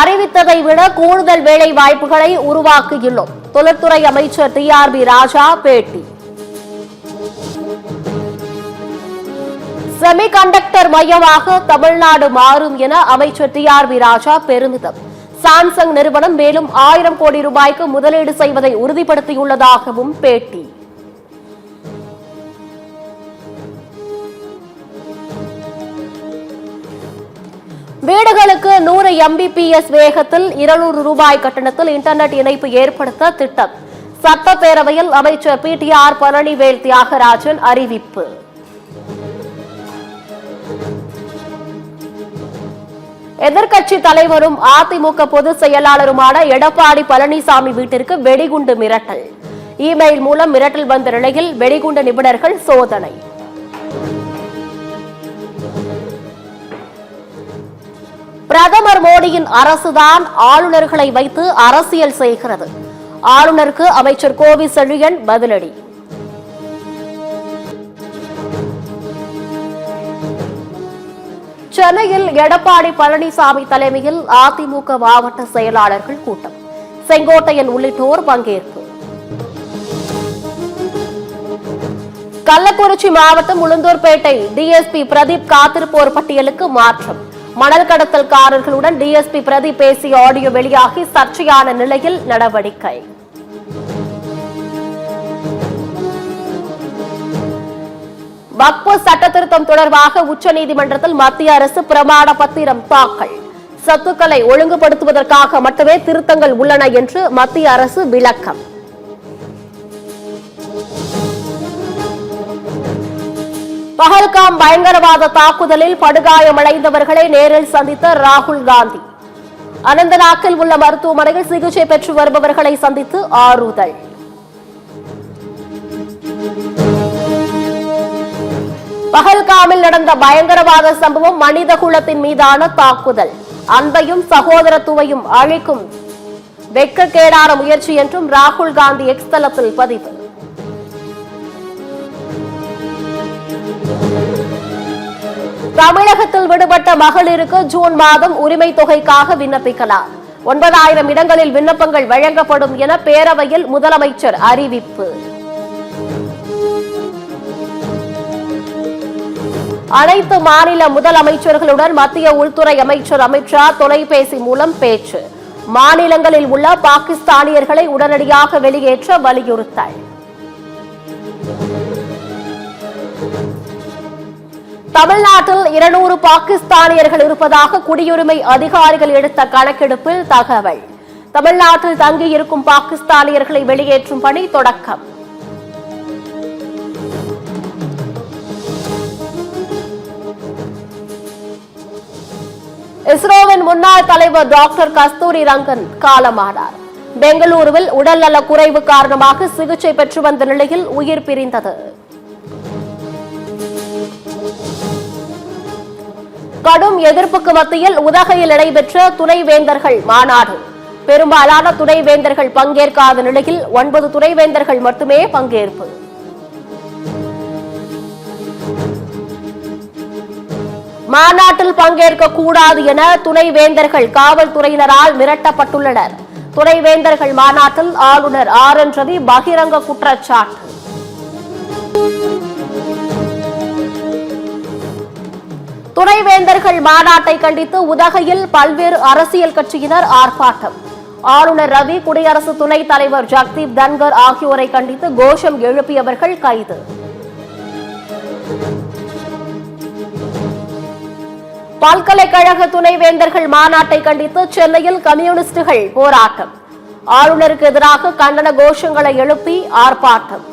அறிவித்ததை விட கூடுதல் வேலை வாய்ப்புகளை உருவாக்கியுள்ளோம். தொழில்துறை அமைச்சர் TRB ராஜா பேட்டி. செமிகண்டக்டர் மையமாக தமிழ்நாடு மாறும் என அமைச்சர் TRB ராஜா பெருமிதம். சாம்சங் நிறுவனம் மேலும் 1000 கோடி ரூபாய்க்கு முதலீடு செய்வதை உறுதிப்படுத்தியுள்ளதாகவும் பேட்டி. வீடுகளுக்கு 100 Mbps வேகத்தில் 200 ரூபாய் கட்டணத்தில் இன்டர்நெட் இணைப்பு ஏற்படுத்த திட்டம். சட்டப்பேரவையில் அமைச்சர் PTR பழனிவேல் தியாகராஜன் அறிவிப்பு. எதிர்க்கட்சி தலைவரும் அதிமுக பொதுச் செயலாளருமான எடப்பாடி பழனிசாமி வீட்டிற்கு வெடிகுண்டு மிரட்டல். இமெயில் மூலம் மிரட்டல் வந்த நிலையில் வெடிகுண்டு நிபுணர்கள் சோதனை. பிரதமர் மோடியின் அரசுதான் ஆளுநர்களை வைத்து அரசியல் செய்கிறது. ஆளுநருக்கு அமைச்சர் கோவி செழியன் பதிலடி. சென்னையில் எடப்பாடி பழனிசாமி தலைமையில் அதிமுக மாவட்ட செயலாளர்கள் கூட்டம். செங்கோட்டையன் உள்ளிட்டோர் பங்கேற்பு. கள்ளக்குறிச்சி மாவட்டம் உளுந்தூர்பேட்டை DSP பிரதீப் காத்திருப்போர் பட்டியலுக்கு மாற்றம். மணல் கடத்தல்காரர்களுடன் DSP பிரதீப் பேசிய ஆடியோ வெளியாகி சர்ச்சையான நிலையில் நடவடிக்கை. வக்ஃபு சட்டத்திருத்தம் தொடர்பாக உச்சநீதிமன்றத்தில் மத்திய அரசு பிரமாண பத்திரம் தாக்கல். சொத்துக்களை ஒழுங்குபடுத்துவதற்காக மட்டுமே திருத்தங்கள் உள்ளன என்று மத்திய அரசு விளக்கம். பஹல்காம் பயங்கரவாத தாக்குதலில் படுகாயமடைந்தவர்களை நேரில் சந்தித்த ராகுல் காந்தி. அனந்தநாக்கில் உள்ள மருத்துவமனையில் சிகிச்சை பெற்று வருபவர்களை சந்தித்து ஆறுதல். பஹல்காமில் நடந்த பயங்கரவாத சம்பவம் மனித குலத்தின் மீதான தாக்குதல். அன்பையும் சகோதரத்துவையும் அழிக்கும் வெட்கக்கேடான முயற்சி என்றும் ராகுல் காந்தி எக்ஸ் தளத்தில் பதிவு. தமிழகத்தில் விடுபட்ட மகளிருக்கு ஜூன் மாதம் உரிமை தொகைக்காக விண்ணப்பிக்கலாம். 9000 இடங்களில் விண்ணப்பங்கள் வழங்கப்படும் என பேரவையில் முதலமைச்சர் அறிவிப்பு. அனைத்து மாநில முதலமைச்சர்களுடன் மத்திய உள்துறை அமைச்சர் அமித் ஷா தொலைபேசி மூலம் பேச்சு. மாநிலங்களில் உள்ள பாகிஸ்தானியர்களை உடனடியாக வெளியேற்ற வலியுறுத்தல். தமிழ்நாட்டில் 200 பாகிஸ்தானியர்கள் இருப்பதாக குடியுரிமை அதிகாரிகள் எடுத்த கணக்கெடுப்பில் தகவல். தமிழ்நாட்டில் தங்கியிருக்கும் பாகிஸ்தானியர்களை வெளியேற்றும் பணி தொடக்கம். இஸ்ரோவின் முன்னாள் தலைவர் டாக்டர் கஸ்தூரி ரங்கன் காலமானார். பெங்களூருவில் உடல்நல குறைவு காரணமாக சிகிச்சை பெற்று வந்த நிலையில் உயிர் பிரிந்தது. கடும் எதிர்ப்புக்கு மத்தியில் உதகையில் நடைபெற்ற துணைவேந்தர்கள் மாநாடு. பெரும்பாலான துணைவேந்தர்கள் பங்கேற்காத நிலையில் 9 துணைவேந்தர்கள் மட்டுமே பங்கேற்பு. மாநாட்டில் பங்கேற்க கூடாது என துணைவேந்தர்கள் காவல்துறையினரால் மிரட்டப்பட்டுள்ளனர். துணைவேந்தர்கள் மாநாட்டில் ஆளுநர் RN ரவி பகிரங்க குற்றச்சாட்டு. துணைவேந்தர்கள் மாநாட்டை கண்டித்து உதகையில் பல்வேறு அரசியல் கட்சியினர் ஆர்ப்பாட்டம். ஆளுநர் ரவி, குடியரசு துணைத் தலைவர் ஜக்தீப் தன்கர் ஆகியோரை கண்டித்து கோஷம் எழுப்பியவர்கள் கைது. பல்கலைக்கழக துணைவேந்தர்கள் மாநாட்டை கண்டித்து சென்னையில் கம்யூனிஸ்டுகள் போராட்டம். ஆளுநருக்கு எதிராக கண்டன கோஷங்களை எழுப்பி ஆர்ப்பாட்டம்.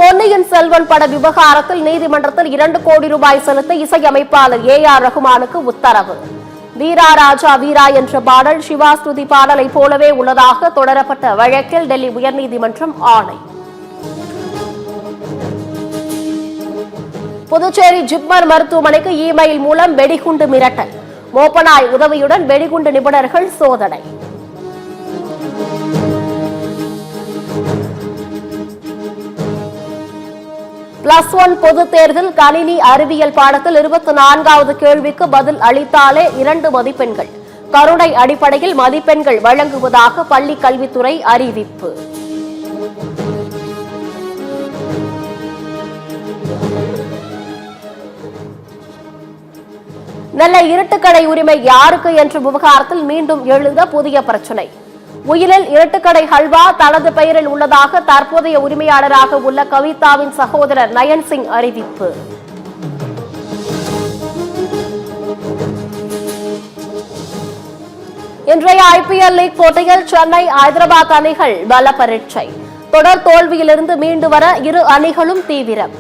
பொன்னியின் செல்வன் பட விவகாரத்தில் நீதிமன்றத்தில் 2 கோடி ரூபாய் செலுத்த இசையமைப்பாளர் AR ரஹ்மானுக்கு உத்தரவு. வீரா ராஜா வீரா என்ற பாடல் சிவா ஸ்துதி பாடலை போலவே உள்ளதாக தொடரப்பட்ட வழக்கில் டெல்லி உயர்நீதிமன்றம் ஆணை. புதுச்சேரி ஜிப்மர் மருத்துவமனைக்கு இமெயில் மூலம் வெடிகுண்டு மிரட்டல். மோப்பனாய் உதவியுடன் வெடிகுண்டு நிபுணர்கள் சோதனை. +1 பொதுத் தேர்வில் கணினி அறிவியல் பாடத்தில் 24வது கேள்விக்கு பதில் அளித்தாலே 2 மதிப்பெண்கள். கருணை அடிப்படையில் மதிப்பெண்கள் வழங்குவதாக பள்ளிக் கல்வித்துறை அறிவிப்பு. நெல்லை இருட்டுக்கடை உரிமை யாருக்கு என்ற விவகாரத்தில் மீண்டும் எழுந்த புதிய பிரச்சினை. உயிலில் இருட்டுக்கடை ஹல்வா தனது பெயரில் உள்ளதாக தற்போதைய உரிமையாளராக உள்ள கவிதாவின் சகோதரர் நயன் சிங் அறிவிப்பு. இன்றைய IPL லீக் போட்டியில் சென்னை ஐதராபாத் அணிகள் பல பரீட்சை. தொடர் தோல்வியிலிருந்து மீண்டு வர இரு அணிகளும் தீவிரம்.